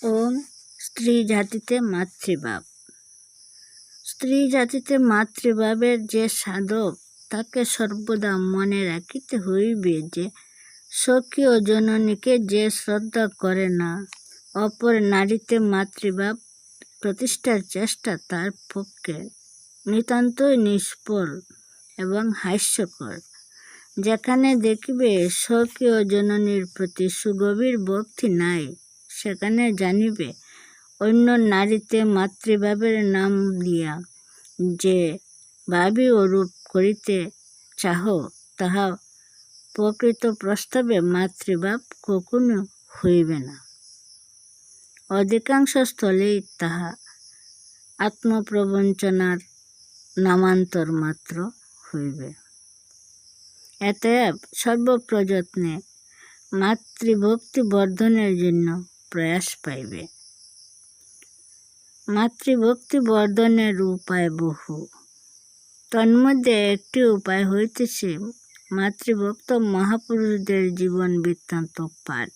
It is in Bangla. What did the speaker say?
ওম স্ত্রী জাতিতে মাতৃভাব। স্ত্রী জাতিতে মাতৃভাবের যে সাধক, তাকে সর্বদা মনে রাখিতে হইবে যে স্বকীয় জননীকে যে শ্রদ্ধা করে না, অপর নারীতে মাতৃভাব প্রতিষ্ঠার চেষ্টা তার পক্ষে নিতান্তই নিষ্ফল এবং হাস্যকর। যেখানে দেখিবে স্বকীয় জননীর প্রতি সুগভীর ভক্তি নাই, সেখানে জানিবে অন্য নারীতে মাতৃভাবের নাম দিয়া যে ভাবী ওরূপ করিতে চাহ, তাহা প্রকৃত প্রস্তাবে মাতৃভাব কখনো হইবে না। অধিকাংশ স্থলেই তাহা আত্মপ্রবঞ্চনার নামান্তর মাত্র হইবে। অতএব সর্বপ্রযত্নে মাতৃভক্তি বর্ধনের জন্য প্রয়াস পাইবে। মাতৃভক্তি বর্ধনের উপায় বহু, তন্মধ্যে একটি উপায় হইতেছে মাতৃভক্ত মহাপুরুষদের জীবন বৃত্তান্ত পাঠ।